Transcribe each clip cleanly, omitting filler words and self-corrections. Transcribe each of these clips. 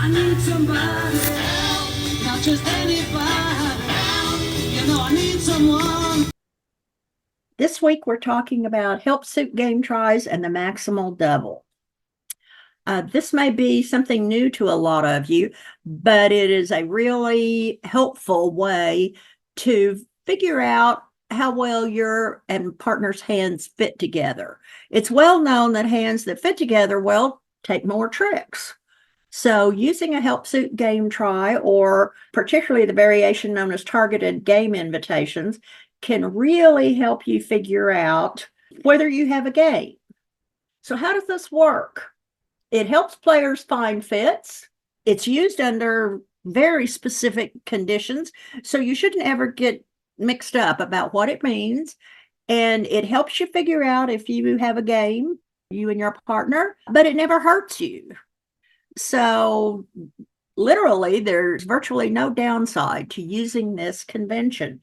I need somebody, not just anybody. I need someone. This week, we're talking about help suit game tries and the maximal double. This may be something new to a lot of you, but it is a really helpful way to figure out how well your and partner's hands fit together. It's well known that hands that fit together well take more tricks. So, using a help suit game try, or particularly the variation known as targeted game invitations, can really help you figure out whether you have a game. So, how does this work? It helps players find fits. It's used under very specific conditions, so you shouldn't ever get mixed up about what it means. And it helps you figure out if you have a game, you and your partner, but it never hurts you. So, literally, there's virtually no downside to using this convention.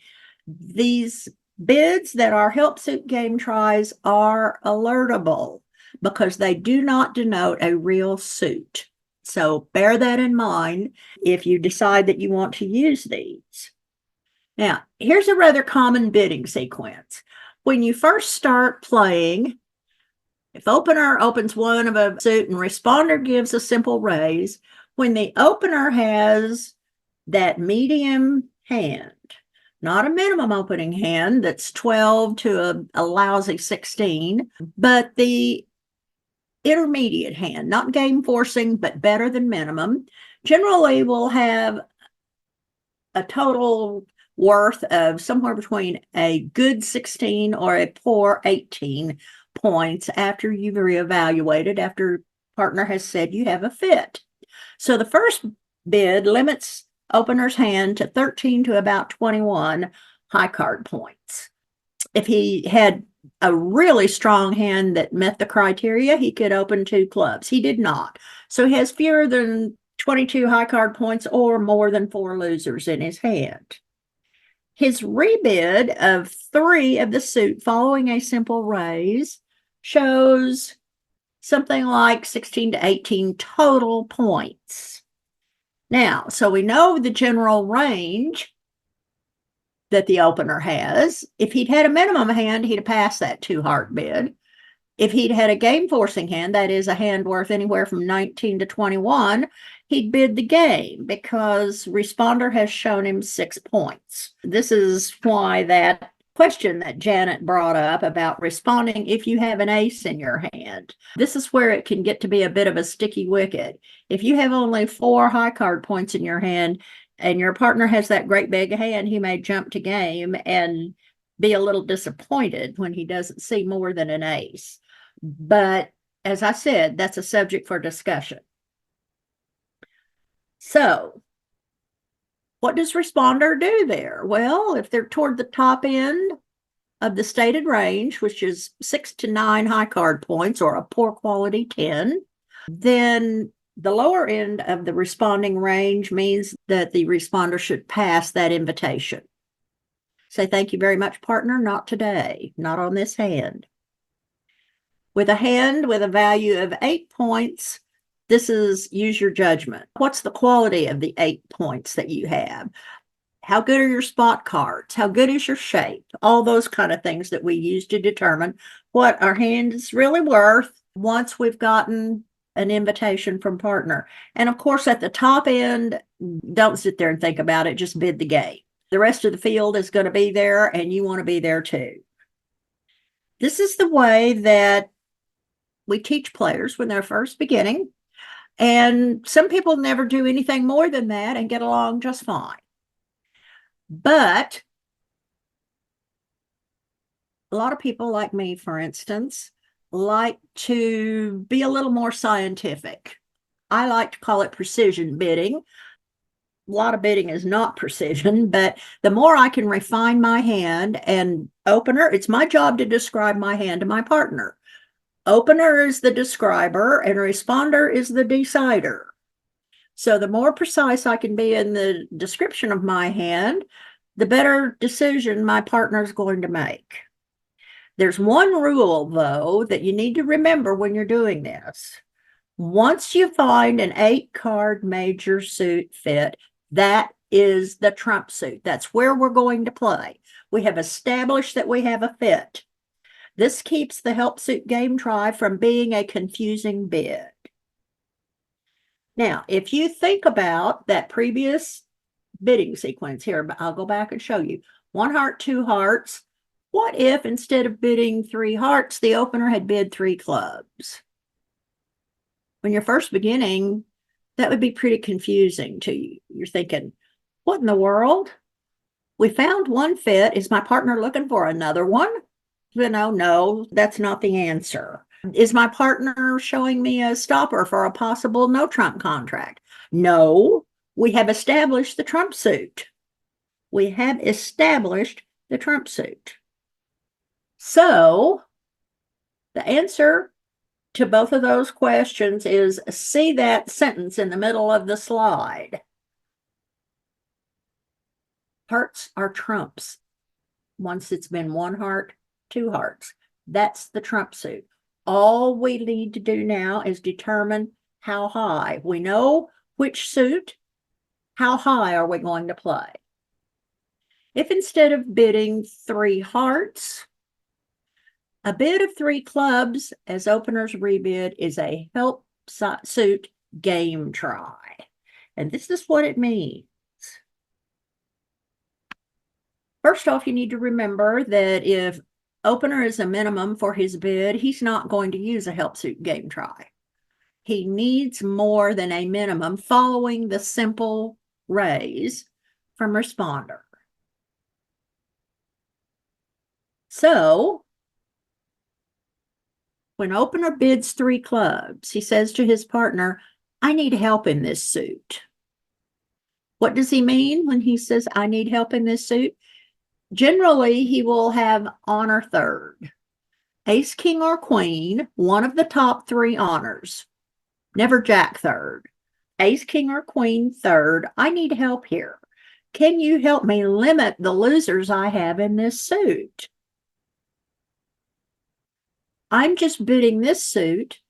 These bids that are help suit game tries are alertable because they do not denote a real suit. So, bear that in mind if you decide that you want to use these. Now, here's a rather common bidding sequence. When you first start playing, if opener opens one of a suit and responder gives a simple raise, when the opener has that medium hand, not a minimum opening hand that's 12 to a lousy 16, but the intermediate hand, not game forcing, but better than minimum, generally will have a total worth of somewhere between a good 16 or a poor 18 points after you've reevaluated, after partner has said you have a fit. So the first bid limits opener's hand to 13 to about 21 high card points. If he had a really strong hand that met the criteria, he could open 2 clubs. He did not. So he has fewer than 22 high card points or more than 4 losers in his hand. His rebid of 3 of the suit following a simple raise shows something like 16 to 18 total points. Now, so we know the general range that the opener has. If he'd had a minimum hand, he'd have passed that 2 heart bid. If he'd had a game forcing hand, that is a hand worth anywhere from 19 to 21, he'd bid the game because responder has shown him 6 points. This is why that question that Janet brought up about responding if you have an ace in your hand. This is where it can get to be a bit of a sticky wicket. If you have only 4 high card points in your hand and your partner has that great big hand, he may jump to game and be a little disappointed when he doesn't see more than an ace. But as I said, that's a subject for discussion. So, what does responder do there? Well, if they're toward the top end of the stated range, which is 6 to 9 high card points or a poor quality 10, then the lower end of the responding range means that the responder should pass that invitation. Say, thank you very much, partner. Not today. Not on this hand. With a hand with a value of 8 points, this is use your judgment. What's the quality of the 8 points that you have? How good are your spot cards? How good is your shape? All those kind of things that we use to determine what our hand is really worth once we've gotten an invitation from partner. And of course, at the top end, don't sit there and think about it. Just bid the game. The rest of the field is going to be there, and you want to be there too. This is the way that we teach players when they're first beginning. And some people never do anything more than that and get along just fine. But a lot of people like me, for instance, like to be a little more scientific. I like to call it precision bidding. A lot of bidding is not precision, but the more I can refine my hand and opener, it's my job to describe my hand to my partner. Opener is the describer and responder is the decider. So the more precise I can be in the description of my hand, the better decision my partner is going to make. There's one rule, though, that you need to remember when you're doing this. Once you find an 8-card major suit fit, that is the trump suit. That's where we're going to play. We have established that we have a fit. This keeps the help suit game try from being a confusing bid. Now, if you think about that previous bidding sequence here, I'll go back and show you. 1 heart, 2 hearts. What if instead of bidding 3 hearts, the opener had bid 3 clubs? When you're first beginning, that would be pretty confusing to you. You're thinking, what in the world? We found one fit. Is my partner looking for another one? No, that's not the answer. Is my partner showing me a stopper for a possible no trump contract? No, we have established the trump suit. We have established the trump suit. So the answer to both of those questions is see that sentence in the middle of the slide. Hearts are trumps. Once it's been 1 heart, 2 hearts. That's the trump suit. All we need to do now is determine how high. We know which suit, how high are we going to play? If instead of bidding 3 hearts, a bid of 3 clubs as openers rebid is a help suit game try. And this is what it means. First off, you need to remember that if opener is a minimum for his bid, he's not going to use a help suit game try. He needs more than a minimum following the simple raise from responder. So when opener bids 3 clubs, he says to his partner, I need help in this suit. What does he mean when he says, I need help in this suit? Generally, he will have honor third. Ace, king, or queen, one of the top 3 honors. Never jack third. Ace, king, or queen third. I need help here. Can you help me limit the losers I have in this suit? I'm just bidding this suit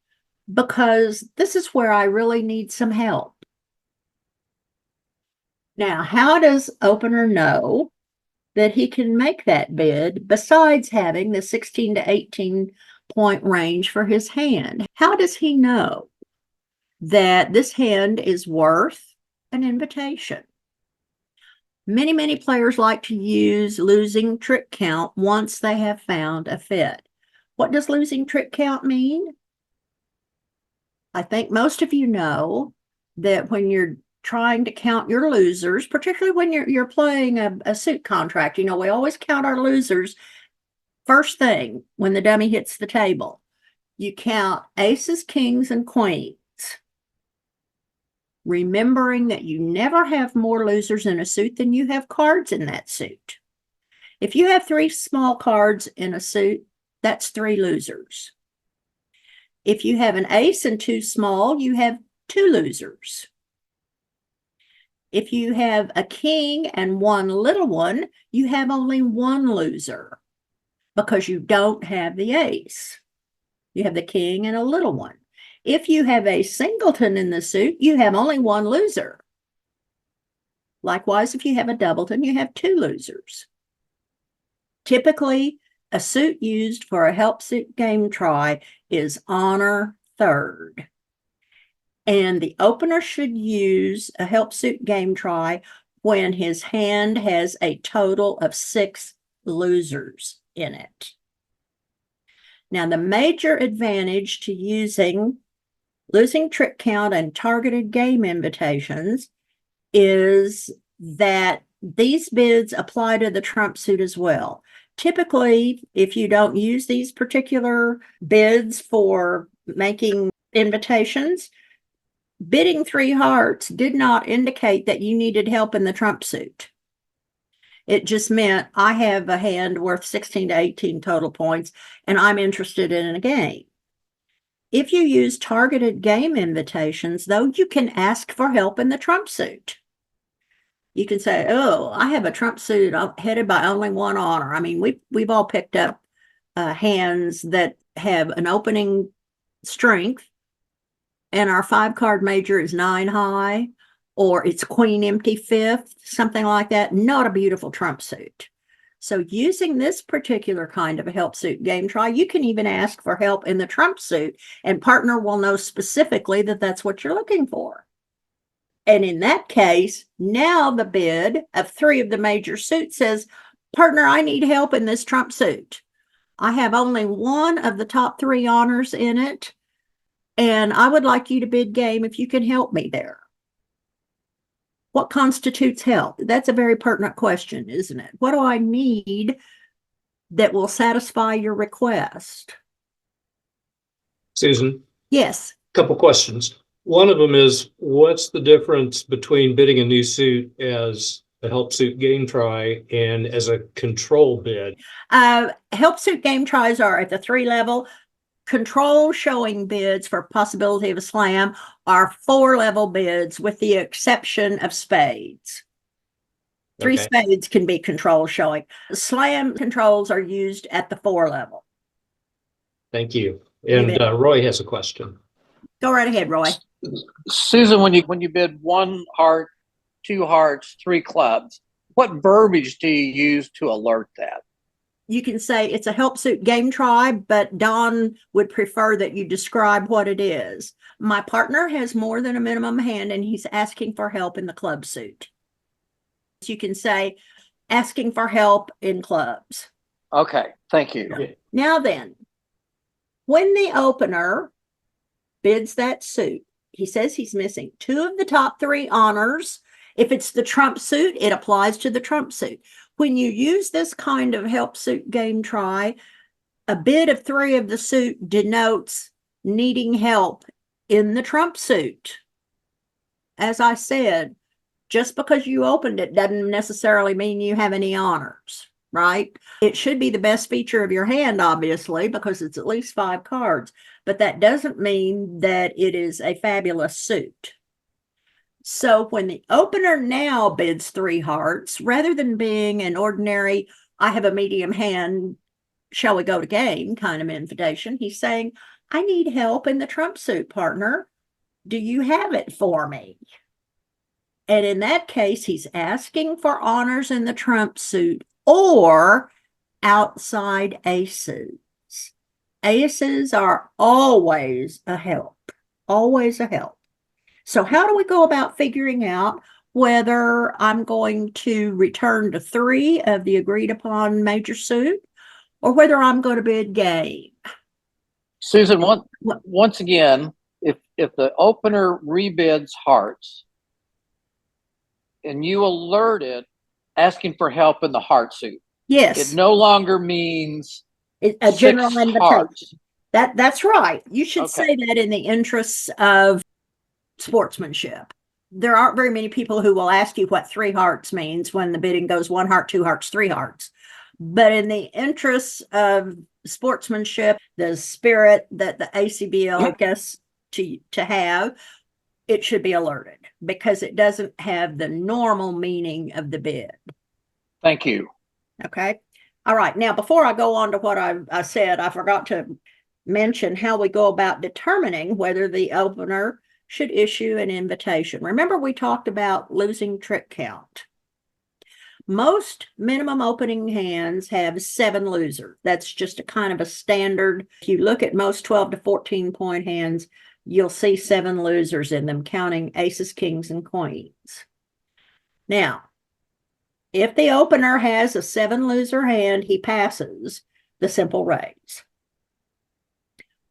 because this is where I really need some help. Now, how does opener know that he can make that bid besides having the 16 to 18 point range for his hand? How does he know that this hand is worth an invitation? Many players like to use losing trick count once they have found a fit. What does losing trick count mean? I think most of you know that when you're trying to count your losers, particularly when you're playing a suit contract, we always count our losers first thing when the dummy hits the table. You count aces, kings, and queens, remembering that you never have more losers in a suit than you have cards in that suit. If you have 3 small cards in a suit, that's 3 losers. If you have an ace and 2 small, you have 2 losers. If you have a king and 1 little one, you have only 1 loser because you don't have the ace. You have the king and a little one. If you have a singleton in the suit, you have only 1 loser. Likewise, if you have a doubleton, you have 2 losers. Typically, a suit used for a help suit game try is honor third. And the opener should use a help suit game try when his hand has a total of 6 losers in it. Now, the major advantage to using losing trick count and targeted game invitations is that these bids apply to the trump suit as well. Typically, if you don't use these particular bids for making invitations, bidding 3 hearts did not indicate that you needed help in the trump suit. It just meant I have a hand worth 16 to 18 total points, and I'm interested in a game. If you use targeted game invitations, though, you can ask for help in the trump suit. You can say, oh, I have a trump suit headed by only 1 honor. I mean, we've all picked up hands that have an opening strength and our 5-card major is 9 high, or it's queen empty fifth, something like that, not a beautiful trump suit. So using this particular kind of a help suit game try, you can even ask for help in the trump suit, and partner will know specifically that that's what you're looking for. And in that case, now the bid of 3 of the major suits says, partner, I need help in this trump suit. I have only one of the top 3 honors in it, and I would like you to bid game if you can help me there. What constitutes help? That's a very pertinent question, isn't it? What do I need that will satisfy your request? Susan, Yes. a couple questions. One of them is, what's the difference between bidding a new suit as a help suit game try and as a control bid? Help suit game tries are at the 3 level. Control showing bids for possibility of a slam are 4 level bids with the exception of spades. 3 Okay. spades can be control showing. Slam controls are used at the 4 level. Thank you. And Roy has a question. Go right ahead, Roy. Susan, when you bid 1 heart, 2 hearts, 3 clubs, what verbiage do you use to alert that? You can say it's a help suit game try, but Don would prefer that you describe what it is. My partner has more than a minimum hand and he's asking for help in the club suit. So you can say asking for help in clubs. Okay, thank you. Now then, when the opener bids that suit, he says he's missing 2 of the top 3 honors. If it's the trump suit, it applies to the trump suit. When you use this kind of help suit game try, a bid of 3 of the suit denotes needing help in the trump suit. As I said, just because you opened it doesn't necessarily mean you have any honors, right? It should be the best feature of your hand, obviously, because it's at least 5 cards, but that doesn't mean that it is a fabulous suit. So when the opener now bids 3 hearts, rather than being an ordinary, I have a medium hand, shall we go to game kind of invitation, he's saying, I need help in the trump suit, partner. Do you have it for me? And in that case, he's asking for honors in the trump suit or outside aces. Aces are always a help, always a help. So how do we go about figuring out whether I'm going to return to 3 of the agreed upon major suit or whether I'm going to bid game? Susan, once again, if the opener rebids hearts and you alert it asking for help in the heart suit, Yes. it no longer means a general invitation. Hearts. That's right. You should Okay. say that in the interests of sportsmanship. There aren't very many people who will ask you what 3 hearts means when the bidding goes 1 heart, 2 hearts, 3 hearts. But in the interests of sportsmanship, the spirit that the ACBL gets to have, it should be alerted because it doesn't have the normal meaning of the bid. Thank you. Okay. All right. Now, before I go on to what I said, I forgot to mention how we go about determining whether the opener should issue an invitation. Remember, we talked about losing trick count. Most minimum opening hands have 7 losers. That's just a kind of a standard. If you look at most 12 to 14 point hands, you'll see 7 losers in them, counting aces, kings, and queens. Now, if the opener has a 7 loser hand, he passes the simple raise.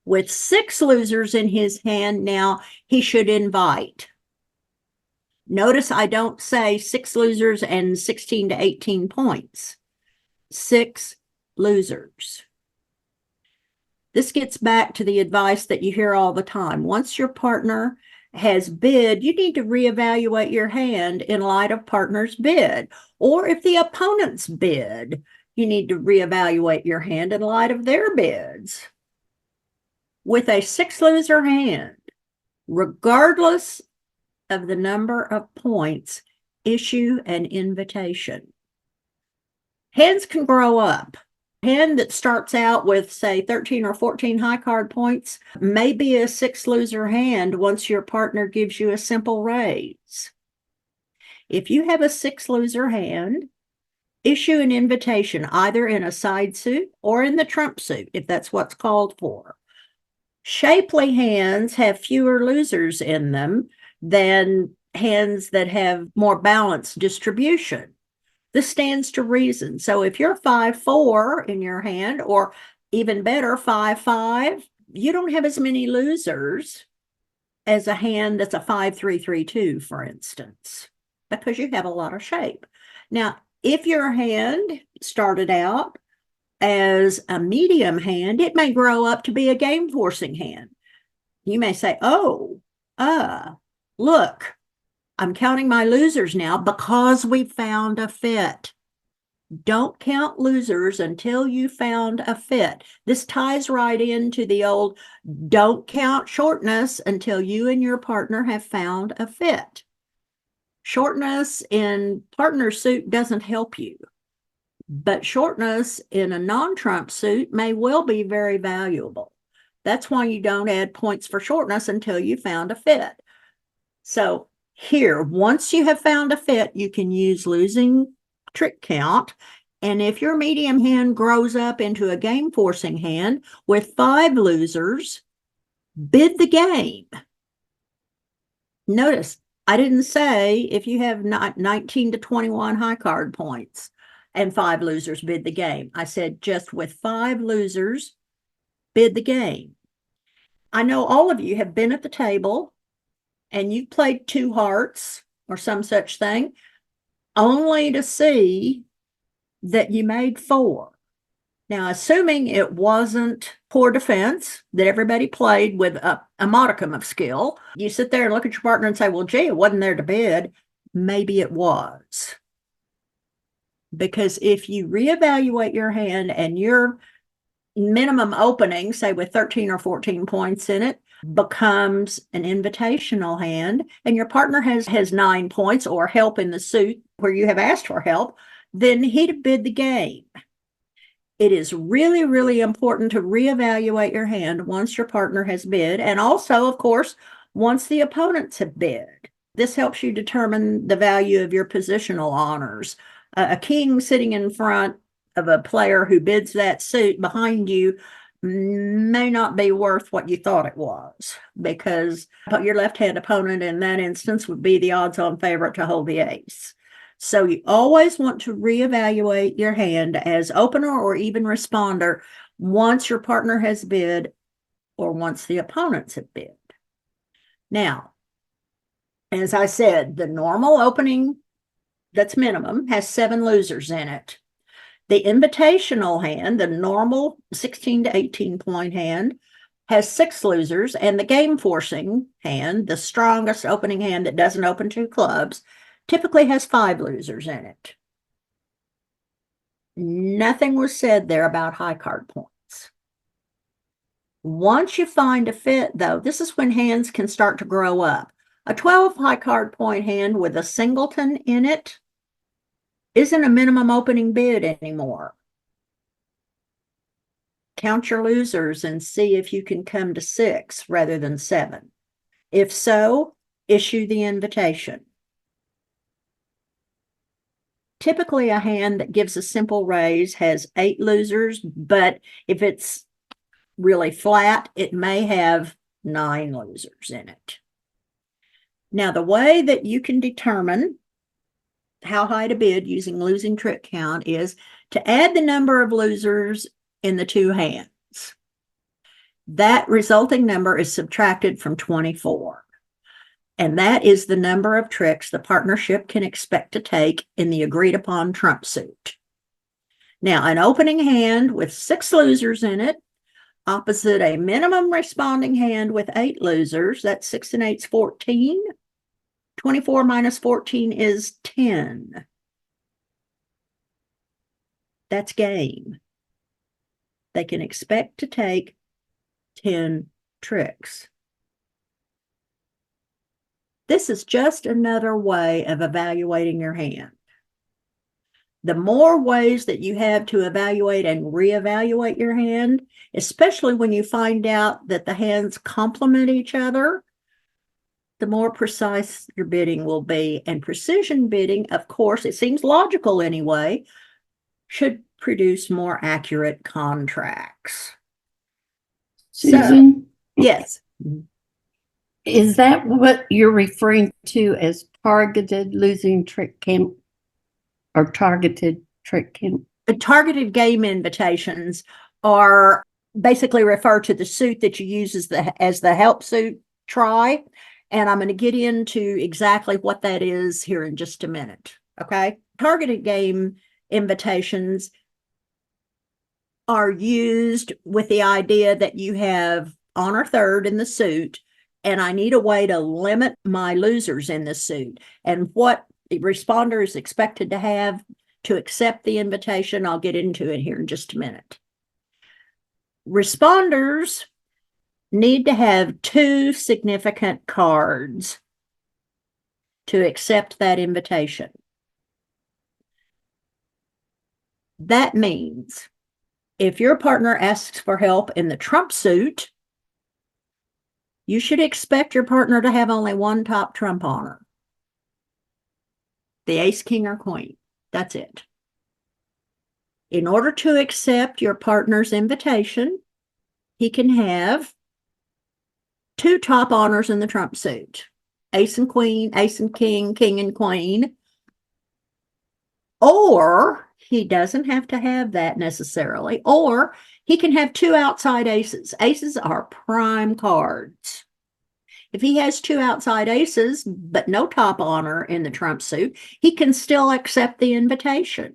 With 6 losers in his hand now, he should invite. Notice I don't say 6 losers and 16 to 18 points. 6 losers. This gets back to the advice that you hear all the time. Once your partner has bid, you need to reevaluate your hand in light of partner's bid. Or if the opponent's bid, you need to reevaluate your hand in light of their bids. With a 6 loser hand, regardless of the number of points, issue an invitation. Hands can grow up. hand that starts out with, say, 13 or 14 high card points may be a 6-loser hand once your partner gives you a simple raise. If you have a 6-loser hand, issue an invitation either in a side suit or in the trump suit, if that's what's called for. Shapely hands have fewer losers in them than hands that have more balanced distribution. This stands to reason. So if you're 5-4 in your hand, or even better, 5-5, you don't have as many losers as a hand that's a 5-3-3-2, for instance, because you have a lot of shape. Now, if your hand started out as a medium hand, it may grow up to be a game forcing hand. You may say, oh, look, I'm counting my losers now because we found a fit. Don't count losers until you found a fit. This ties right into the old don't count shortness until you and your partner have found a fit. Shortness in partner suit doesn't help you, but shortness in a non-trump suit may well be very valuable. That's why you don't add points for shortness until you found a fit. So here, once you have found a fit, you can use losing trick count. And if your medium hand grows up into a game forcing hand with 5 losers, bid the game. Notice, I didn't say if you have 19 to 21 high card points and 5 losers, bid the game. I said just with 5 losers, bid the game. I know all of you have been at the table and you've played 2 hearts or some such thing, only to see that you made 4. Now, assuming it wasn't poor defense, that everybody played with a modicum of skill, you sit there and look at your partner and say, well, gee, it wasn't there to bid. Maybe it was. Because if you reevaluate your hand and your minimum opening, say with 13 or 14 points in it, becomes an invitational hand, and your partner has 9 points or help in the suit where you have asked for help, then he'd bid the game. It is really, really important to reevaluate your hand once your partner has bid, and also, of course, once the opponents have bid. This helps you determine the value of your positional honors. A king sitting in front of a player who bids that suit behind you may not be worth what you thought it was, because your left-hand opponent in that instance would be the odds-on favorite to hold the ace. So you always want to reevaluate your hand as opener or even responder once your partner has bid or once the opponents have bid. Now, as I said, the normal opening that's minimum has 7 losers in it. The invitational hand, the normal 16 to 18 point hand, has 6 losers, and the game forcing hand, the strongest opening hand that doesn't open 2 clubs, typically has 5 losers in it. Nothing was said there about high card points. Once you find a fit, though, this is when hands can start to grow up. A 12 high card point hand with a singleton in it isn't a minimum opening bid anymore. Count your losers and see if you can come to 6 rather than 7. If so, issue the invitation. Typically, a hand that gives a simple raise has 8 losers, but if it's really flat, it may have 9 losers in it. Now, the way that you can determine how high to bid using losing trick count is to add the number of losers in the 2 hands. That resulting number is subtracted from 24. And that is the number of tricks the partnership can expect to take in the agreed upon trump suit. Now, an opening hand with 6 losers in it, opposite a minimum responding hand with 8 losers, that's 6 and 8's 14. 24 minus 14 is 10. That's game. They can expect to take 10 tricks. This is just another way of evaluating your hand. The more ways that you have to evaluate and reevaluate your hand, especially when you find out that the hands complement each other, the more precise your bidding will be. And precision bidding, of course, it seems logical anyway, should produce more accurate contracts. Susan, Yes. is that what you're referring to as targeted losing trick count or targeted trick count? Targeted game invitations are basically refer to the suit that you use as the help suit try. And I'm going to get into exactly what that is here in just a minute. Okay. Targeted game invitations are used with the idea that you have honor third in the suit, and I need a way to limit my losers in the suit. And what the responder is expected to have to accept the invitation, I'll get into it here in just a minute. Responders need to have 2 significant cards to accept that invitation. That means if your partner asks for help in the trump suit, you should expect your partner to have only one top trump honor. The ace, king, or queen. That's it. In order to accept your partner's invitation, he can have 2 top honors in the trump suit. Ace and queen, ace and king, king and queen. Or he doesn't have to have that necessarily. Or he can have 2 outside aces. Aces are prime cards. If he has 2 outside aces, but no top honor in the trump suit, he can still accept the invitation.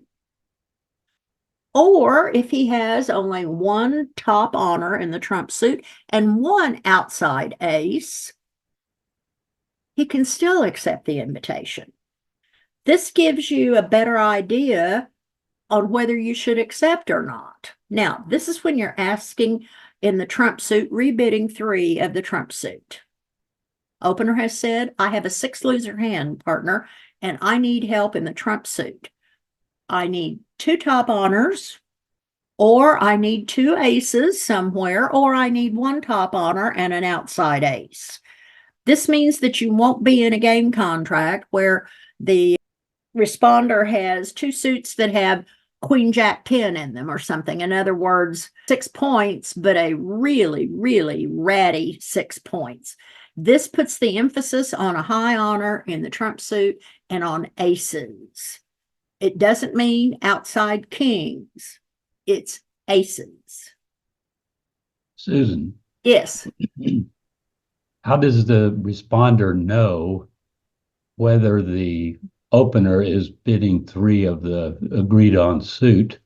Or if he has only 1 top honor in the trump suit and 1 outside ace, he can still accept the invitation. This gives you a better idea on whether you should accept or not. Now, this is when you're asking in the trump suit, rebidding 3 of the trump suit. Opener has said, I have a 6 loser hand, partner, and I need help in the trump suit. I need 2 top honors, or I need 2 aces somewhere, or I need 1 top honor and an outside ace. This means that you won't be in a game contract where the responder has 2 suits that have queen, jack, 10 in them or something. In other words, 6 points, but a really, really ratty 6 points. This puts the emphasis on a high honor in the trump suit and on aces. It doesn't mean outside kings. It's aces. Susan, Yes. how does the responder know whether the opener is bidding 3 of the agreed on suit,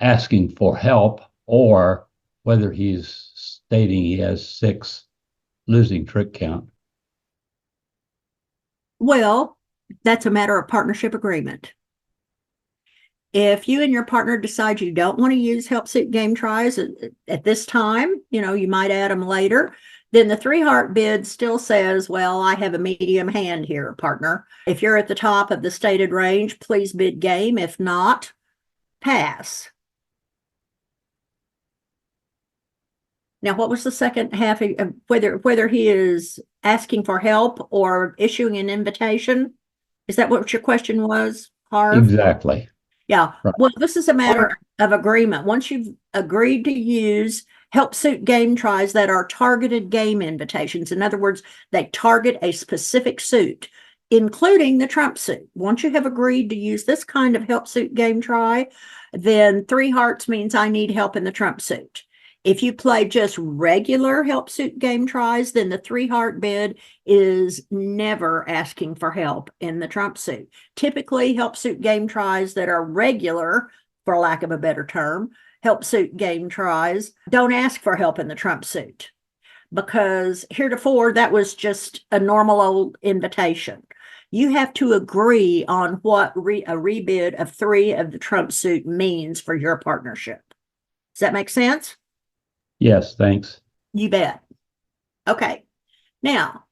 asking for help, or whether he's stating he has 6 losing trick count? Well, that's a matter of partnership agreement. If you and your partner decide you don't want to use help suit game tries at this time, you might add them later, then the 3 heart bid still says, well, I have a medium hand here, partner. If you're at the top of the stated range, please bid game. If not, pass. Now, what was the second half of whether he is asking for help or issuing an invitation? Is that what your question was, Harv? Exactly. Yeah. Right. Well, this is a matter of agreement. Once you've agreed to use help suit game tries that are targeted game invitations, in other words, they target a specific suit, including the trump suit. Once you have agreed to use this kind of help suit game try, then 3 hearts means I need help in the trump suit. If you play just regular help suit game tries, then the 3 heart bid is never asking for help in the trump suit. Typically, help suit game tries that are regular, for lack of a better term, help suit game tries don't ask for help in the trump suit, because heretofore that was just a normal old invitation. You have to agree on what a rebid of 3 of the trump suit means for your partnership. Does that make sense? Yes, thanks. You bet. Okay. Now,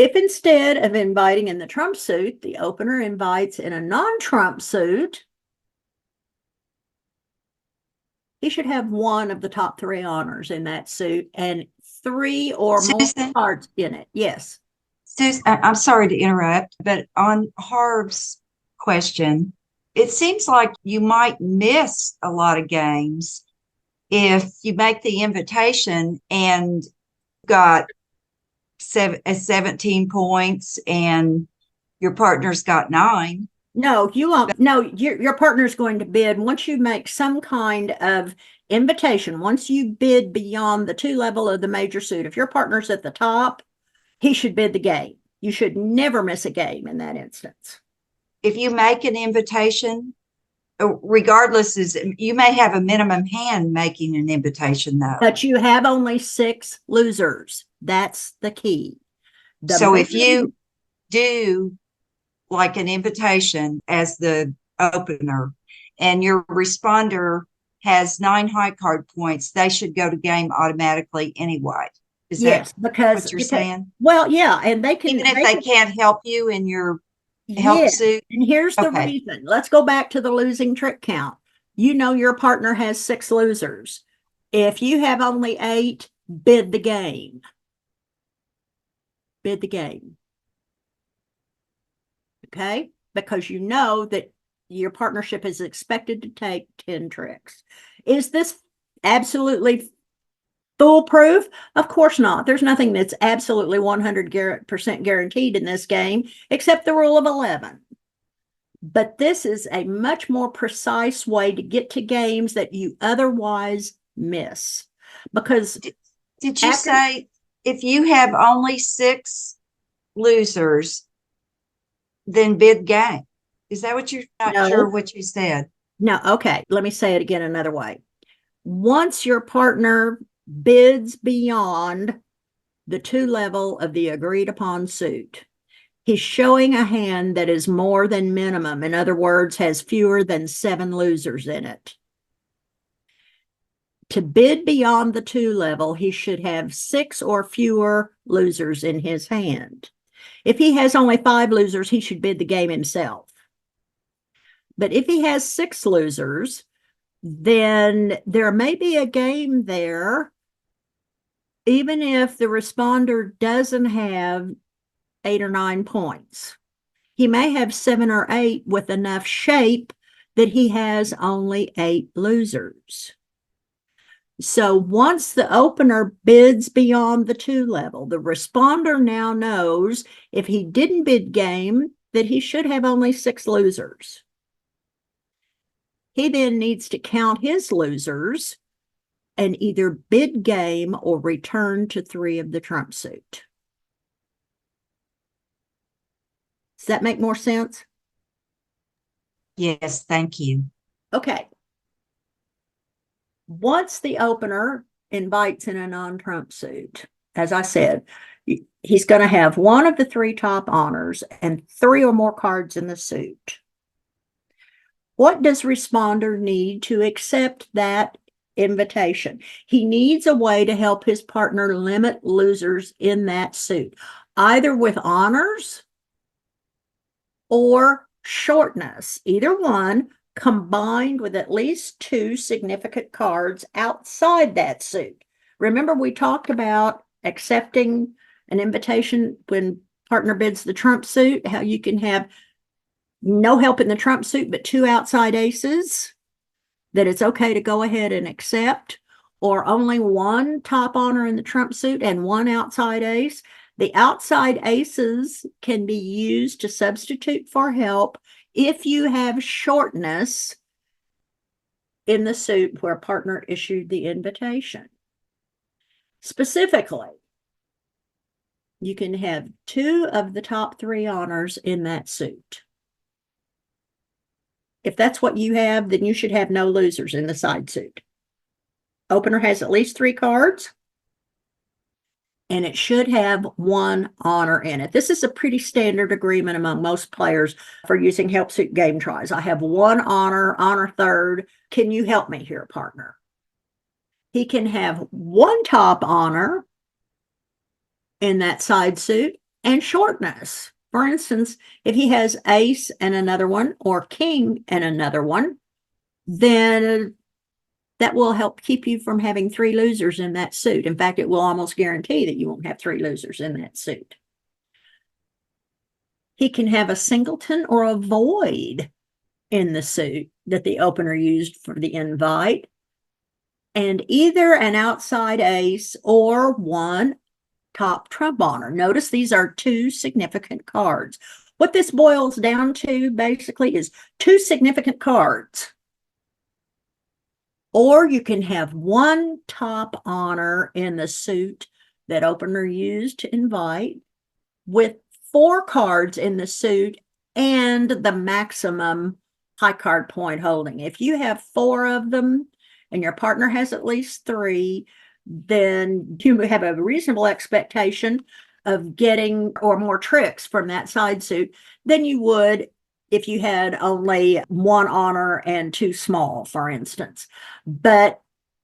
If instead of inviting in the trump suit, the opener invites in a non-trump suit, he should have one of the top 3 honors in that suit and 3 or more Susan? cards in it. Yes. Susan, I'm sorry to interrupt, but on Harb's question, it seems like you might miss a lot of games if you make the invitation and got 17 points and your partner's got 9. No, you won't. No, your partner's going to bid once you make some kind of invitation. Once you bid beyond the 2 level of the major suit, if your partner's at the top, he should bid the game. You should never miss a game in that instance. If you make an invitation, regardless, you may have a minimum hand making an invitation though. But you have only 6 losers. That's the key. So if you do like an invitation as the opener and your responder has 9 high card points, they should go to game automatically anyway. Is yes, that because what you're saying? Well, yeah, and they can Even if they can't help you in your help yes, suit. and here's the Okay. reason. Let's go back to the losing trick count. You know your partner has 6 losers. If you have only 8, bid the game. Bid the game. Okay? Because you know that your partnership is expected to take 10 tricks. Is this absolutely foolproof? Of course not. There's nothing that's absolutely 100% guaranteed in this game except the rule of 11. But this is a much more precise way to get to games that you otherwise miss. Because Did you say if you have only 6 losers, then bid game? Is that what you're not No. sure what you said? No, okay, let me say it again another way. Once your partner bids beyond the 2 level of the agreed upon suit, he's showing a hand that is more than minimum. In other words, has fewer than 7 losers in it. To bid beyond the 2 level, he should have 6 or fewer losers in his hand. If he has only 5 losers, he should bid the game himself. But if he has 6 losers, then there may be a game there, even if the responder doesn't have 8 or 9 points. He may have 7 or 8 with enough shape that he has only 8 losers. So once the opener bids beyond the 2 level, the responder now knows if he didn't bid game that he should have only 6 losers. He then needs to count his losers and either bid game or return to 3 of the trump suit. Does that make more sense? Yes, thank you. Okay. Once the opener invites in a non-trump suit, as I said, he's going to have one of the 3 top honors and 3 or more cards in the suit. What does responder need to accept that invitation? He needs a way to help his partner limit losers in that suit, either with honors or shortness, either one, combined with at least 2 significant cards outside that suit. Remember, we talked about accepting an invitation when partner bids the trump suit, how you can have no help in the trump suit, but 2 outside aces, that it's okay to go ahead and accept, or only 1 top honor in the trump suit and 1 outside ace. The outside aces can be used to substitute for help if you have shortness in the suit where partner issued the invitation. Specifically, you can have 2 of the top 3 honors in that suit. If that's what you have, then you should have no losers in the side suit. Opener has at least 3 cards, and it should have 1 honor in it. This is a pretty standard agreement among most players for using help suit game tries. I have 1 honor, honor third. Can you help me here, partner? He can have 1 top honor in that side suit and shortness. For instance, if he has ace and another one or king and another one, then that will help keep you from having 3 losers in that suit. In fact, it will almost guarantee that you won't have 3 losers in that suit. He can have a singleton or a void in the suit that the opener used for the invite, and either an outside ace or one top trump honor. Notice these are 2 significant cards. What this boils down to basically is 2 significant cards. Or you can have one top honor in the suit that opener used to invite with 4 cards in the suit and the maximum high card point holding. If you have 4 of them and your partner has at least 3, then you have a reasonable expectation of getting or more tricks from that side suit than you would if you had only 1 honor and 2 small, for instance. But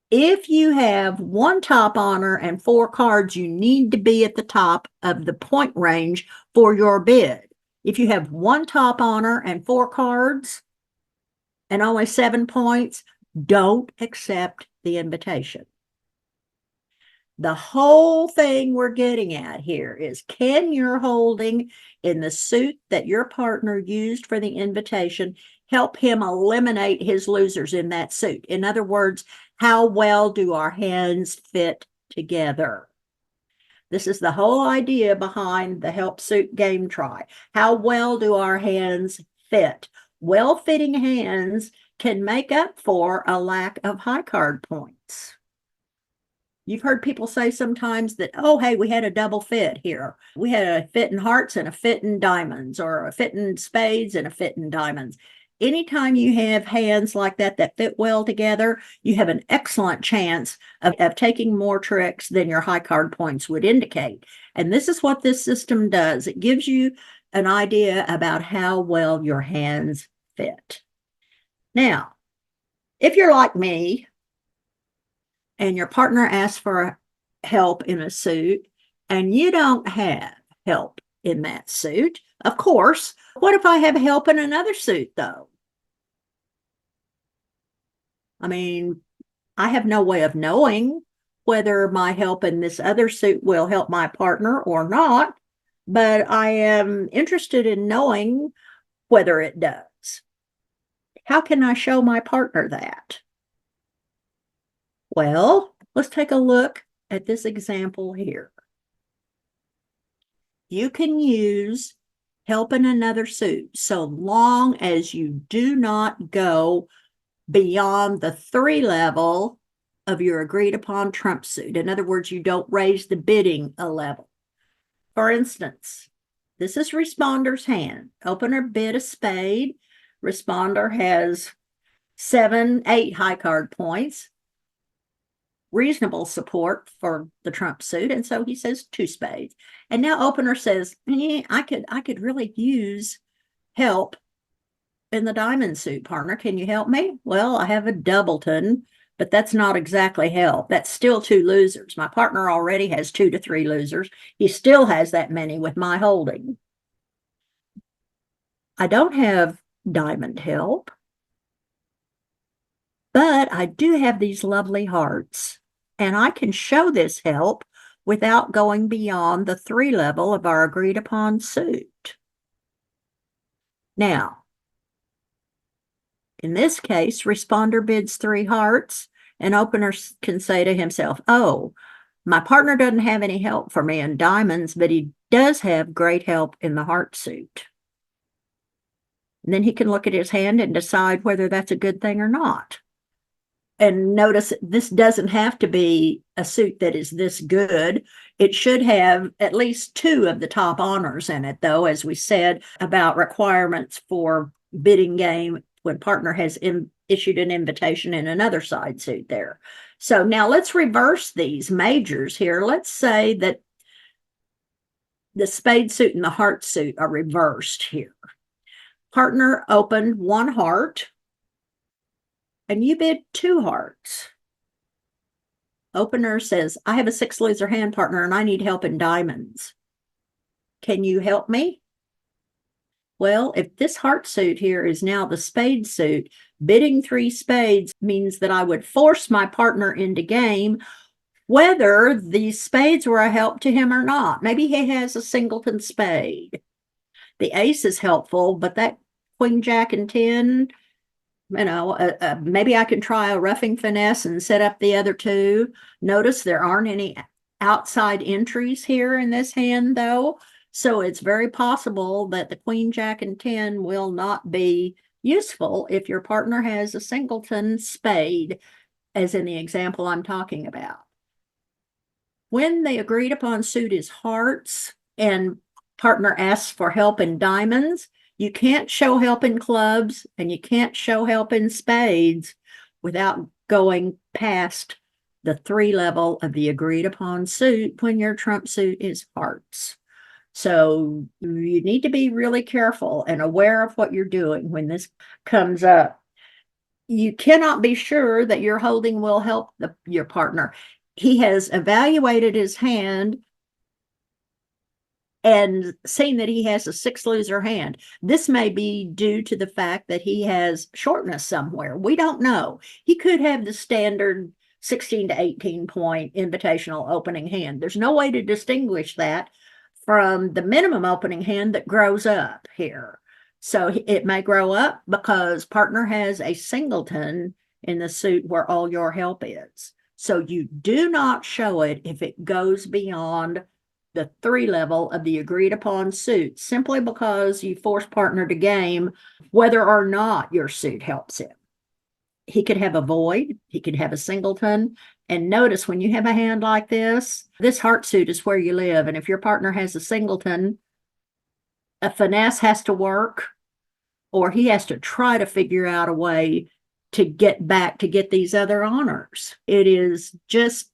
if you have 1 top honor and 4 cards, you need to be at the top of the point range for your bid. If you have 1 top honor and 4 cards and only 7 points, don't accept the invitation. The whole thing we're getting at here is, can your holding in the suit that your partner used for the invitation help him eliminate his losers in that suit? In other words, how well do our hands fit together? This is the whole idea behind the help suit game try. How well do our hands fit? Well-fitting hands can make up for a lack of high card points. You've heard people say sometimes that, oh, hey, we had a double fit here. We had a fit in hearts and a fit in diamonds, or a fit in spades and a fit in diamonds. Anytime you have hands like that that fit well together, you have an excellent chance of taking more tricks than your high card points would indicate. And this is what this system does. It gives you an idea about how well your hands fit. Now, if you're like me, and your partner asks for help in a suit, and you don't have help in that suit, of course, what if I have help in another suit, though? I mean, I have no way of knowing whether my help in this other suit will help my partner or not, but I am interested in knowing whether it does. How can I show my partner that? Well, let's take a look at this example here. You can use help in another suit so long as you do not go beyond the 3 level of your agreed upon trump suit. In other words, you don't raise the bidding a level. For instance, this is responder's hand. Opener bid a spade. Responder has 7, 8 high card points. Reasonable support for the trump suit, and so he says 2 spades. And now opener says, I could really use help in the diamond suit, partner. Can you help me? Well, I have a doubleton, but that's not exactly help. That's still 2 losers. My partner already has 2 to 3 losers. He still has that many with my holding. I don't have diamond help, but I do have these lovely hearts, and I can show this help without going beyond the 3 level of our agreed upon suit. Now, in this case, responder bids 3 hearts, and opener can say to himself, oh, my partner doesn't have any help for me in diamonds, but he does have great help in the heart suit. And then he can look at his hand and decide whether that's a good thing or not. And notice this doesn't have to be a suit that is this good. It should have at least 2 of the top honors in it, though, as we said about requirements for bidding game when partner has issued an invitation in another side suit there. So now let's reverse these majors here. Let's say that the spade suit and the heart suit are reversed here. Partner opened 1 heart, and you bid 2 hearts. Opener says, I have a 6 loser hand, partner, and I need help in diamonds. Can you help me? Well, if this heart suit here is now the spade suit, bidding 3 spades means that I would force my partner into game, whether these spades were a help to him or not. Maybe he has a singleton spade. The ace is helpful, but that queen, jack, and 10, maybe I can try a roughing finesse and set up the other 2. Notice there aren't any outside entries here in this hand, though. So it's very possible that the queen, jack, and 10 will not be useful if your partner has a singleton spade, as in the example I'm talking about. When the agreed upon suit is hearts and partner asks for help in diamonds, you can't show help in clubs and you can't show help in spades without going past the 3 level of the agreed upon suit when your trump suit is hearts. So you need to be really careful and aware of what you're doing when this comes up. You cannot be sure that your holding will help your partner. He has evaluated his hand and seen that he has a 6 loser hand. This may be due to the fact that he has shortness somewhere. We don't know. He could have the standard 16 to 18 point invitational opening hand. There's no way to distinguish that from the minimum opening hand that grows up here. So it may grow up because partner has a singleton in the suit where all your help is. So you do not show it if it goes beyond the 3 level of the agreed upon suit, simply because you force partner to game whether or not your suit helps him. He could have a void, he could have a singleton. And notice when you have a hand like this heart suit is where you live. And if your partner has a singleton, a finesse has to work, or he has to try to figure out a way to get back to get these other honors. It is just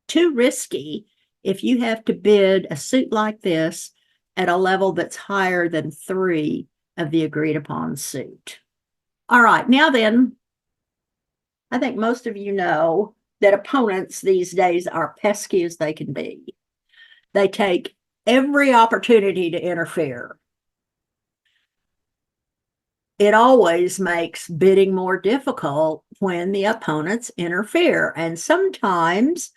too risky if you have to bid a suit like this at a level that's higher than 3 of the agreed upon suit. All right, now then, I think most of you know that opponents these days are pesky as they can be. They take every opportunity to interfere. It always makes bidding more difficult when the opponents interfere. And sometimes,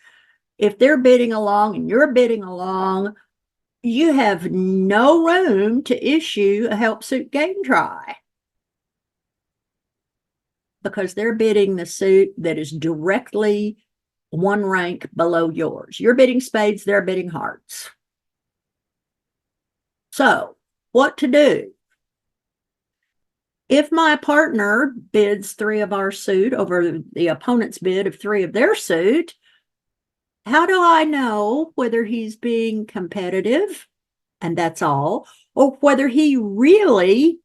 if they're bidding along and you're bidding along, you have no room to issue a help suit game try, because they're bidding the suit that is directly 1 rank below yours. You're bidding spades, they're bidding hearts. So, what to do? If my partner bids 3 of our suit over the opponent's bid of 3 of their suit, how do I know whether he's being competitive, and that's all, or whether he really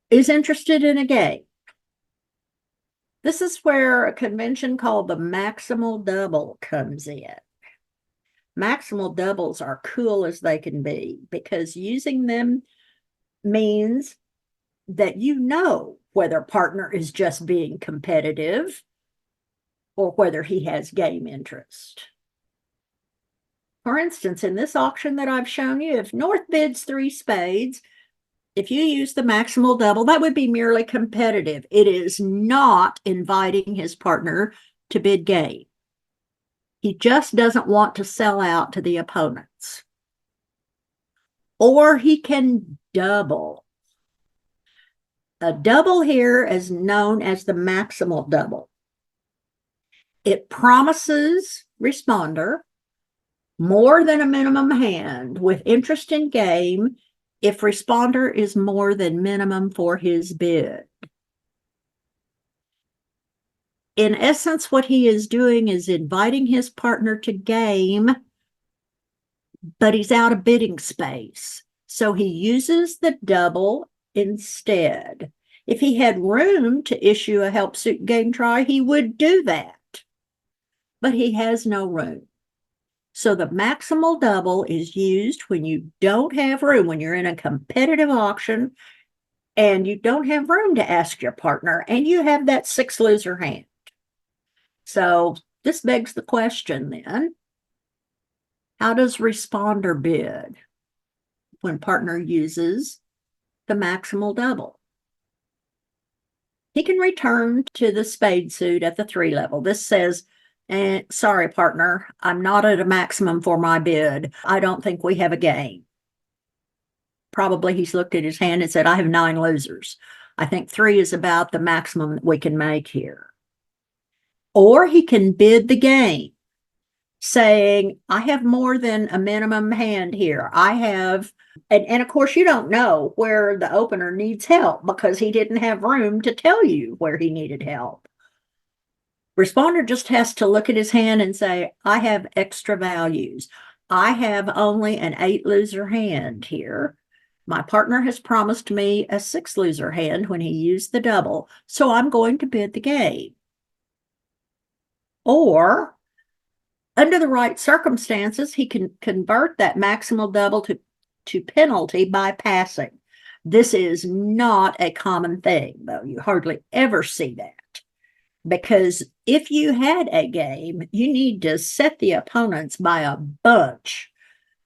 is interested in a game? This is where a convention called the maximal double comes in. Maximal doubles are cool as they can be, because using them means that you know whether partner is just being competitive or whether he has game interest. For instance, in this auction that I've shown you, if North bids 3 spades, if you use the maximal double, that would be merely competitive. It is not inviting his partner to bid game. He just doesn't want to sell out to the opponents. Or he can double. A double here is known as the maximal double. It promises responder more than a minimum hand with interest in game if responder is more than minimum for his bid. In essence, what he is doing is inviting his partner to game, but he's out of bidding space. So he uses the double instead. If he had room to issue a help suit game try, he would do that. But he has no room. So the maximal double is used when you don't have room, when you're in a competitive auction and you don't have room to ask your partner and you have that 6 loser hand. So this begs the question then, how does responder bid? when partner uses the maximal double. He can return to the spade suit at the 3 level. This says, sorry, partner, I'm not at a maximum for my bid. I don't think we have a game. Probably he's looked at his hand and said, I have 9 losers. I think 3 is about the maximum that we can make here. Or he can bid the game, saying, I have more than a minimum hand here. I have, and of course, you don't know where the opener needs help because he didn't have room to tell you where he needed help. Responder just has to look at his hand and say, I have extra values. I have only an 8 loser hand here. My partner has promised me a 6 loser hand when he used the double, so I'm going to bid the game. Or, under the right circumstances, he can convert that maximal double to penalty by passing. This is not a common thing, though. You hardly ever see that. Because if you had a game, you need to set the opponents by a bunch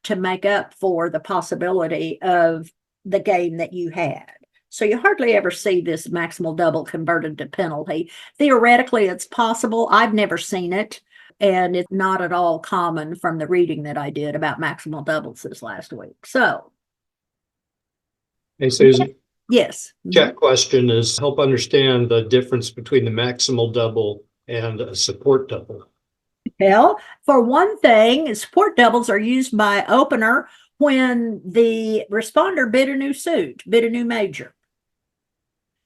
to make up for the possibility of the game that you had. So you hardly ever see this maximal double converted to penalty. Theoretically, it's possible. I've never seen it, and it's not at all common from the reading that I did about maximal doubles this last week. So. Hey, Susan. Yes. Chat question is help understand the difference between the maximal double and a support double. Well, for one thing, support doubles are used by opener when the responder bid a new suit, bid a new major.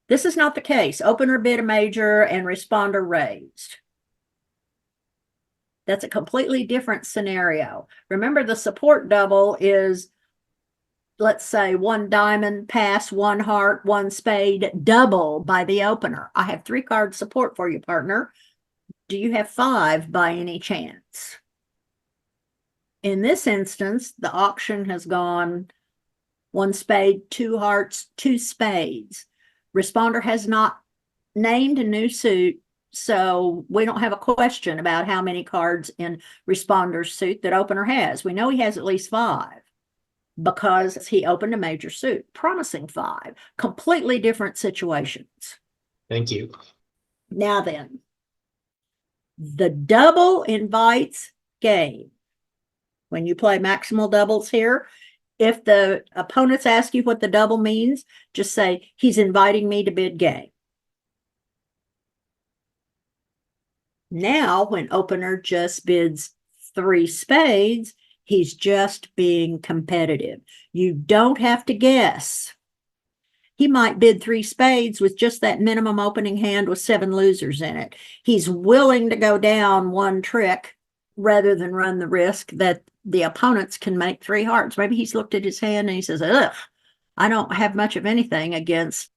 This is not the case. Opener bid a major and responder raised. That's a completely different scenario. Remember, the support double is, let's say, 1 diamond, pass, 1 heart, 1 spade, double by the opener. I have 3 card support for you, partner. Do you have 5 by any chance? In this instance, the auction has gone 1 spade, 2 hearts, 2 spades. Responder has not named a new suit, so we don't have a question about how many cards in responder's suit that opener has. We know he has at least 5 because he opened a major suit, promising 5. Completely different situations. Thank you. Now then, the double invites game. When you play maximal doubles here, if the opponents ask you what the double means, just say, he's inviting me to bid game. Now, when opener just bids 3 spades, he's just being competitive. You don't have to guess. He might bid 3 spades with just that minimum opening hand with 7 losers in it. He's willing to go down 1 trick rather than run the risk that the opponents can make 3 hearts. Maybe he's looked at his hand and he says, ugh, I don't have much of anything against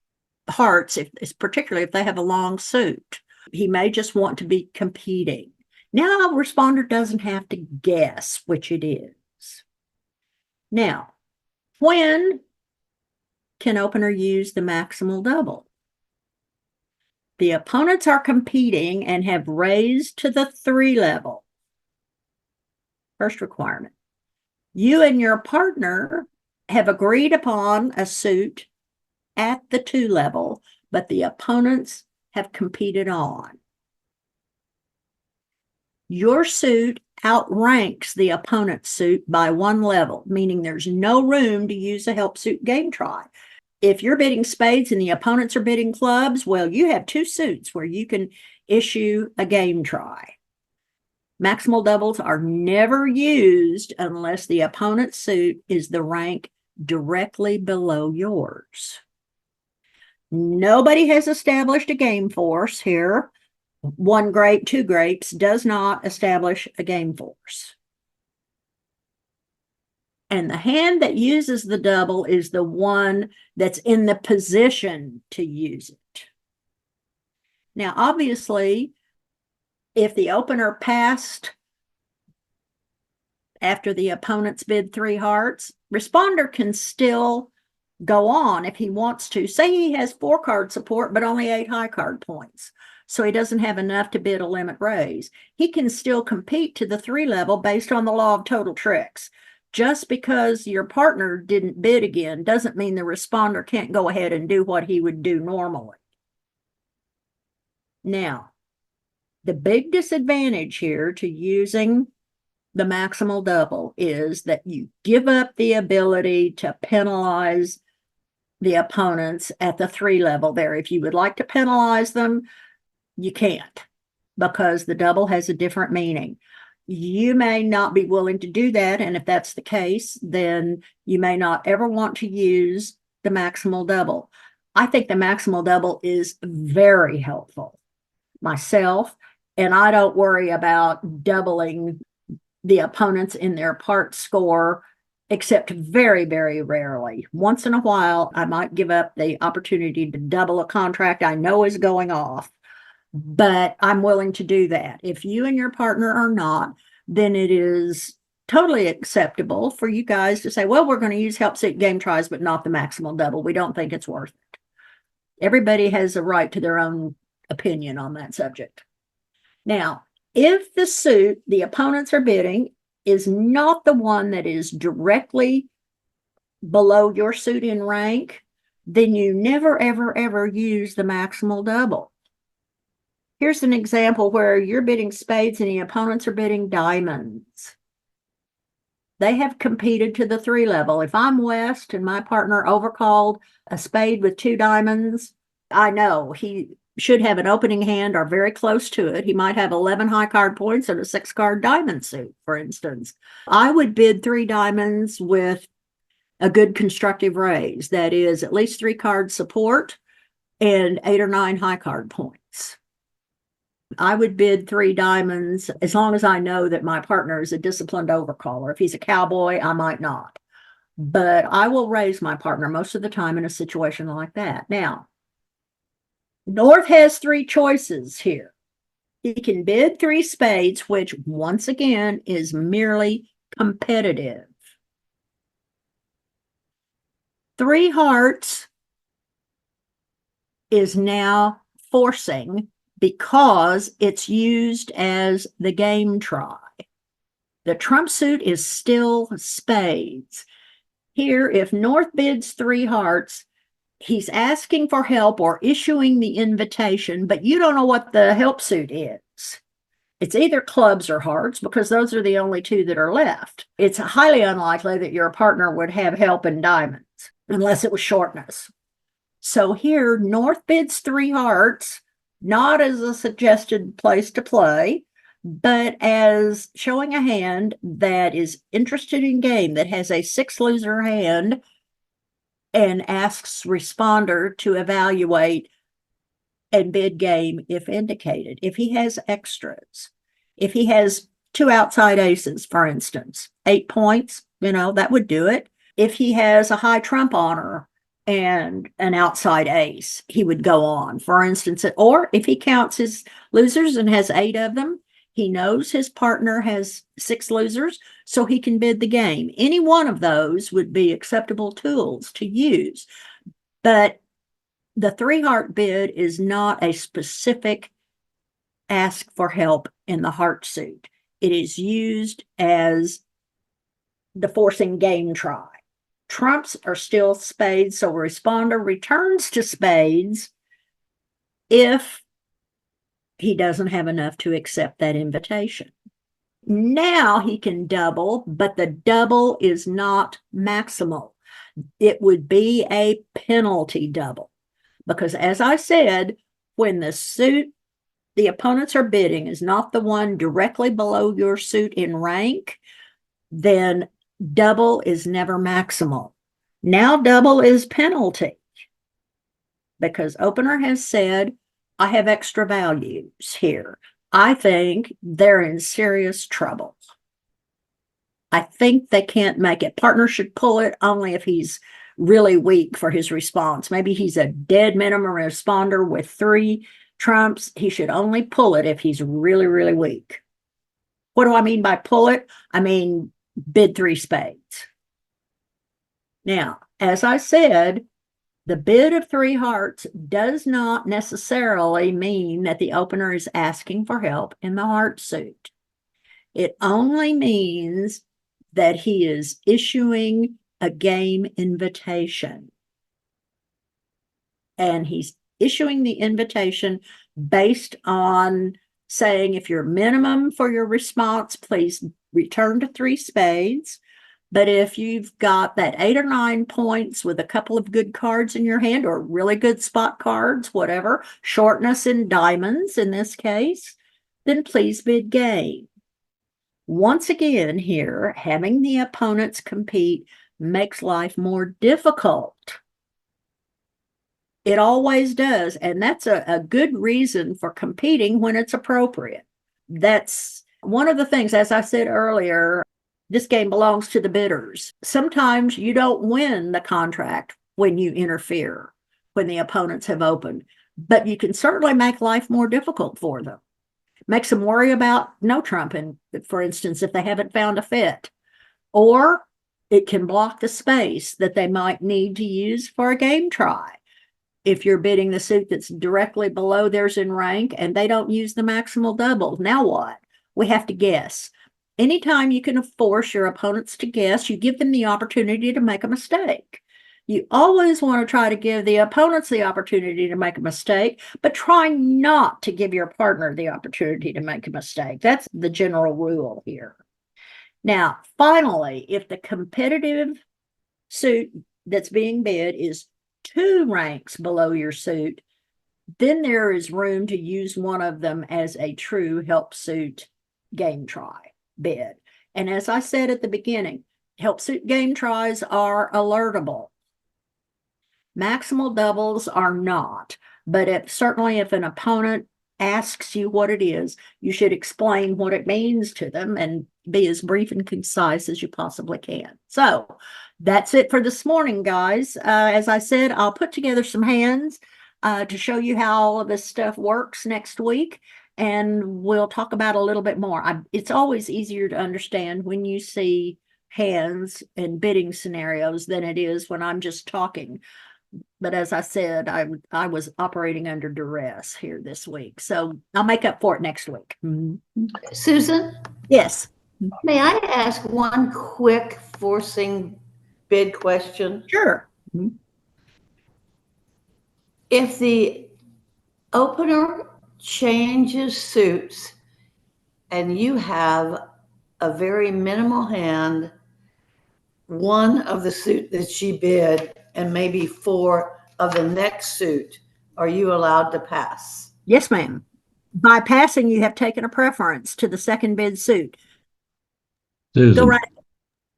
hearts, particularly if they have a long suit. He may just want to be competing. Now, a responder doesn't have to guess which it is. Now, when can opener use the maximal double? The opponents are competing and have raised to the 3 level. First requirement. You and your partner have agreed upon a suit at the 2 level, but the opponents have competed on. Your suit outranks the opponent's suit by 1 level, meaning there's no room to use a help suit game try. If you're bidding spades and the opponents are bidding clubs, well, you have 2 suits where you can issue a game try. Maximal doubles are never used unless the opponent's suit is the rank directly below yours. Nobody has established a game force here. 1 grape, 2 grapes does not establish a game force. And the hand that uses the double is the one that's in the position to use it. Now, obviously, if the opener passed after the opponent's bid 3 hearts, responder can still go on if he wants to. Say he has 4 card support, but only 8 high card points. So he doesn't have enough to bid a limit raise. He can still compete to the 3 level based on the law of total tricks. just because your partner didn't bid again doesn't mean the responder can't go ahead and do what he would do normally. Now, the big disadvantage here to using the maximal double is that you give up the ability to penalize the opponents at the 3 level there. If you would like to penalize them, you can't, because the double has a different meaning. You may not be willing to do that, and if that's the case, then you may not ever want to use the maximal double. I think the maximal double is very helpful myself, and I don't worry about doubling the opponents in their part score, except very, very rarely. Once in a while, I might give up the opportunity to double a contract I know is going off, but I'm willing to do that. If you and your partner are not, then it is totally acceptable for you guys to say, well, we're going to use help suit game tries, but not the maximal double. We don't think it's worth it. Everybody has a right to their own opinion on that subject. Now, if the suit the opponents are bidding is not the one that is directly below your suit in rank, then you never, ever, ever use the maximal double. Here's an example where you're bidding spades and the opponents are bidding diamonds. They have competed to the 3 level. If I'm West and my partner overcalled a spade with 2 diamonds, I know he should have an opening hand or very close to it. He might have 11 high card points and a 6-card diamond suit, for instance. I would bid 3 diamonds with a good constructive raise. That is at least 3 card support and 8 or 9 high card points. I would bid 3 diamonds as long as I know that my partner is a disciplined overcaller. If he's a cowboy, I might not. But I will raise my partner most of the time in a situation like that. Now, North has 3 choices here. He can bid 3 spades, which once again is merely competitive. 3 hearts is now forcing because it's used as the game try. The trump suit is still spades. Here, if North bids 3 hearts, he's asking for help or issuing the invitation, but you don't know what the help suit is. It's either clubs or hearts, because those are the only 2 that are left. It's highly unlikely that your partner would have help in diamonds, unless it was shortness. So here, North bids 3 hearts, not as a suggested place to play, but as showing a hand that is interested in game, that has a 6-loser hand, and asks responder to evaluate and bid game if indicated. If he has extras, if he has 2 outside aces, for instance, 8 points, that would do it. If he has a high trump honor and an outside ace, he would go on, for instance. Or if he counts his losers and has 8 of them, he knows his partner has 6 losers, so he can bid the game. Any one of those would be acceptable tools to use. But the 3-heart bid is not a specific ask for help in the heart suit. It is used as the forcing game try. Trumps are still spades, so responder returns to spades if he doesn't have enough to accept that invitation. Now he can double, but the double is not maximal. It would be a penalty double, because as I said, when the suit the opponents are bidding is not the one directly below your suit in rank, then double is never maximal. Now double is penalty, because opener has said, I have extra values here. I think they're in serious trouble. I think they can't make it. Partner should pull it only if he's really weak for his response. Maybe he's a dead minimum responder with 3 trumps. He should only pull it if he's really, really weak. What do I mean by pull it? I mean bid 3 spades. Now, as I said, the bid of 3 hearts does not necessarily mean that the opener is asking for help in the heart suit. It only means that he is issuing a game invitation. And he's issuing the invitation based on saying, if your minimum for your response, please return to 3 spades. But if you've got that 8 or 9 points with a couple of good cards in your hand, or really good spot cards, whatever, shortness in diamonds in this case, then please bid game. Once again here, having the opponents compete makes life more difficult. It always does, and that's a good reason for competing when it's appropriate. That's one of the things, as I said earlier, this game belongs to the bidders. Sometimes you don't win the contract when you interfere, when the opponents have opened, but you can certainly make life more difficult for them. Makes them worry about no trumping, for instance, if they haven't found a fit. Or it can block the space that they might need to use for a game try. If you're bidding the suit that's directly below theirs in rank and they don't use the maximal double, now what? We have to guess. Anytime you can force your opponents to guess, you give them the opportunity to make a mistake. You always want to try to give the opponents the opportunity to make a mistake, but try not to give your partner the opportunity to make a mistake. That's the general rule here. Now, finally, if the competitive suit that's being bid is 2 ranks below your suit, then there is room to use one of them as a true help suit game try bid. And as I said at the beginning, help suit game tries are alertable. Maximal doubles are not, but certainly if an opponent asks you what it is, you should explain what it means to them and be as brief and concise as you possibly can. So that's it for this morning, guys. As I said, I'll put together some hands to show you how all of this stuff works next week, and we'll talk about a little bit more. It's always easier to understand when you see hands and bidding scenarios than it is when I'm just talking. But as I said, I was operating under duress here this week. So I'll make up for it next week. Susan, Yes. may I ask one quick forcing bid question? Sure. If the opener changes suits and you have a very minimal hand, one of the suit that she bid and maybe 4 of the next suit, are you allowed to pass? Yes, ma'am. By passing, you have taken a preference to the second bid suit. Susan, Go right.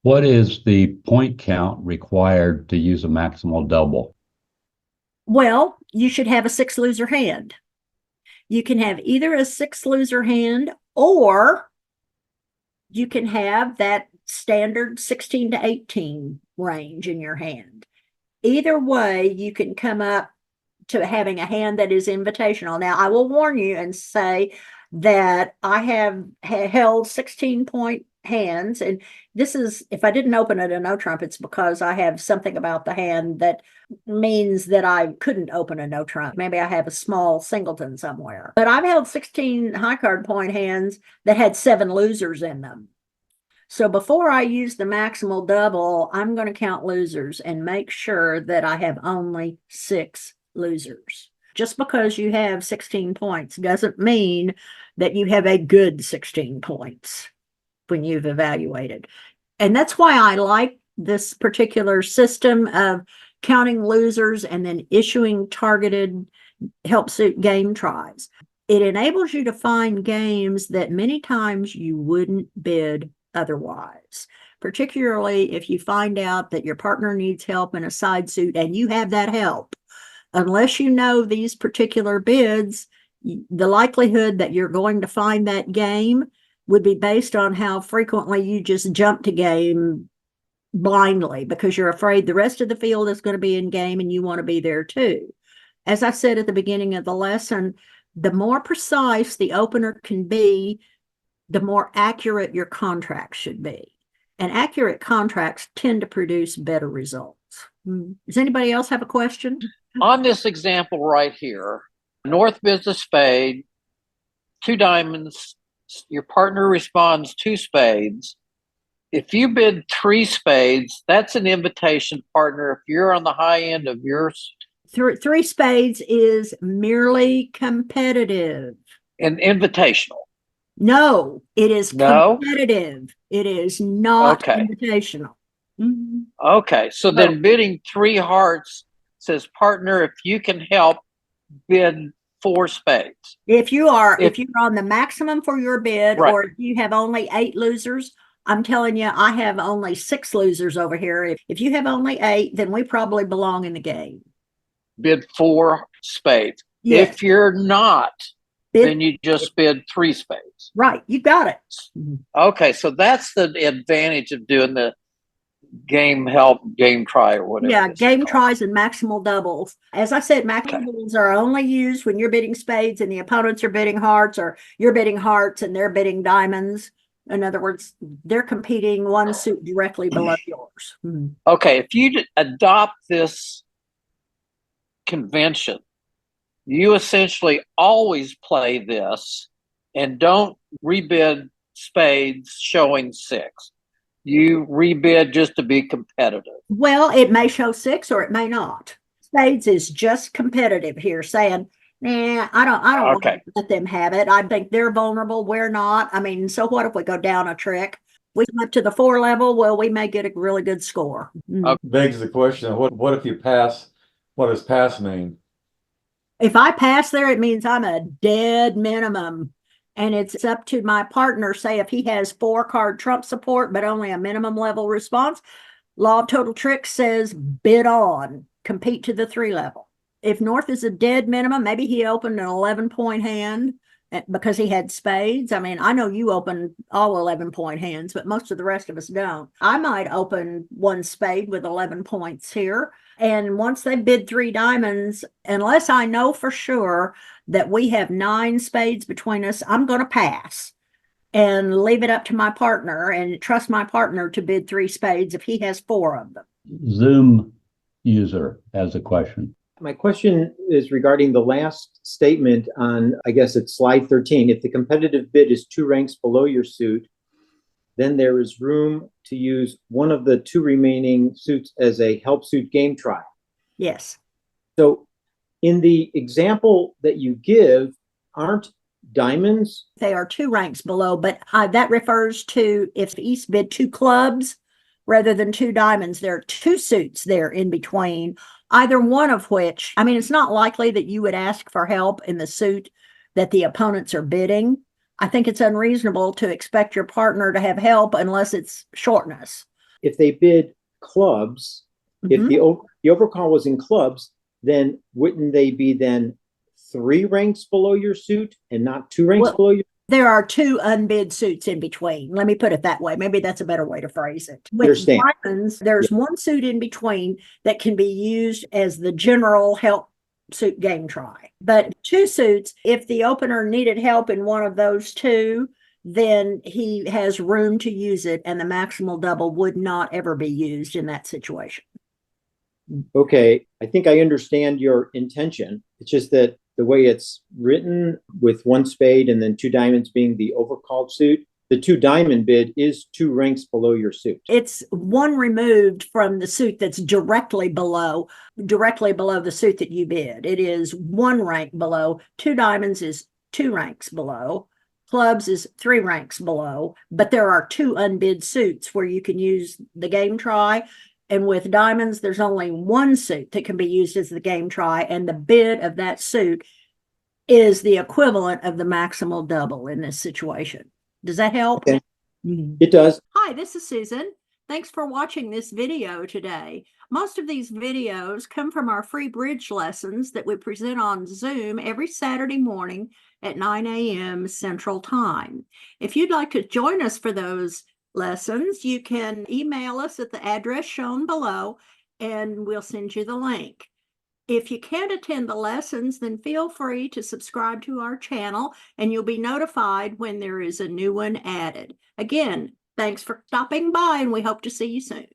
what is the point count required to use a maximal double? Well, you should have a 6 loser hand. You can have either a 6 loser hand, or you can have that standard 16 to 18 range in your hand. Either way, you can come up to having a hand that is invitational. Now, I will warn you and say that I have held 16-point hands, and this is, if I didn't open it a no trump, it's because I have something about the hand that means that I couldn't open a no trump. Maybe I have a small singleton somewhere. But I've held 16 high card point hands that had 7 losers in them. So before I use the maximal double, I'm going to count losers and make sure that I have only 6 losers. Just because you have 16 points doesn't mean that you have a good 16 points when you've evaluated. And that's why I like this particular system of counting losers and then issuing targeted help suit game tries. It enables you to find games that many times you wouldn't bid otherwise, particularly if you find out that your partner needs help in a side suit and you have that help. Unless you know these particular bids, the likelihood that you're going to find that game would be based on how frequently you just jump to game blindly because you're afraid the rest of the field is going to be in game and you want to be there too. As I said at the beginning of the lesson, the more precise the opener can be, the more accurate your contracts should be. And accurate contracts tend to produce better results. Does anybody else have a question? On this example right here, North bids a spade, 2 diamonds, your partner responds 2 spades. If you bid 3 spades, that's an invitation, partner. If you're on the high end of yours, Three spades is merely competitive. and invitational. No, it is No? competitive. It is not Okay. invitational. Mhm. Okay. So then bidding 3 hearts says, partner, if you can help, bid 4 spades. If you're If- on the maximum for your bid, Right. or if you have only 8 losers, I'm telling you, I have only 6 losers over here. If you have only 8, then we probably belong in the game. Bid 4 spades. Yes. If you're not, Bid- then you just bid 3 spades. Right, you got it. Okay, so that's the advantage of doing the game help, game try, or whatever. Yeah, this is game called. tries and maximal doubles. As I said, maximal doubles are only used when you're bidding spades and the opponents are bidding hearts, or you're bidding hearts and they're bidding diamonds. In other words, they're competing one suit directly below yours. Okay, if you adopt this convention, you essentially always play this and don't rebid spades showing 6. You rebid just to be competitive. Well, it may show 6 or it may not. Spades is just competitive here, saying, nah, I don't want to let them have it. I think they're vulnerable. We're not. I mean, so what if we go down a trick? We come up to the 4 level, well, we may get a really good score. Begs the question, what if you pass? What does pass mean? If I pass there, it means I'm a dead minimum. And it's up to my partner, say if he has 4 card trump support, but only a minimum level response, law of total tricks says bid on, compete to the 3 level. If North is a dead minimum, maybe he opened an 11-point hand because he had spades. I mean, I know you open all 11-point hands, but most of the rest of us don't. I might open 1 spade with 11 points here. And once they bid 3 diamonds, unless I know for sure that we have 9 spades between us, I'm going to pass and leave it up to my partner and trust my partner to bid 3 spades if he has 4 of them. Zoom user has a question. My question is regarding the last statement on, I guess it's slide 13. If the competitive bid is 2 ranks below your suit, then there is room to use one of the 2 remaining suits as a help suit game try. Yes. So in the example that you give, aren't diamonds? They are 2 ranks below, but that refers to if the East bid 2 clubs rather than 2 diamonds. There are 2 suits there in between, either one of which, I mean, it's not likely that you would ask for help in the suit that the opponents are bidding. I think it's unreasonable to expect your partner to have help unless it's shortness. If they bid clubs, if the overcall was in clubs, then wouldn't they be then 3 ranks below your suit and not 2 ranks below your? There are 2 unbid suits in between. Let me put it that way. Maybe that's a better way to phrase it. With Understand. diamonds, there's 1 suit in between that can be used as the general help suit game try. But 2 suits, if the opener needed help in one of those 2, then he has room to use it, and the maximal double would not ever be used in that situation. Okay, I think I understand your intention. It's just that the way it's written with 1 spade and then 2 diamonds being the overcalled suit, the 2 diamond bid is 2 ranks below your suit. It's 1 removed from the suit that's directly below the suit that you bid. It is 1 rank below. 2 diamonds is 2 ranks below. Clubs is 3 ranks below, but there are 2 unbid suits where you can use the game try. And with diamonds, there's only 1 suit that can be used as the game try, and the bid of that suit is the equivalent of the maximal double in this situation. Does that help? Okay. It does. Hi, this is Susan. Thanks for watching this video today. Most of these videos come from our free bridge lessons that we present on Zoom every Saturday morning at 9 a.m. Central Time. If you'd like to join us for those lessons, you can email us at the address shown below and we'll send you the link. If you can't attend the lessons, then feel free to subscribe to our channel and you'll be notified when there is a new one added. Again, thanks for stopping by and we hope to see you soon.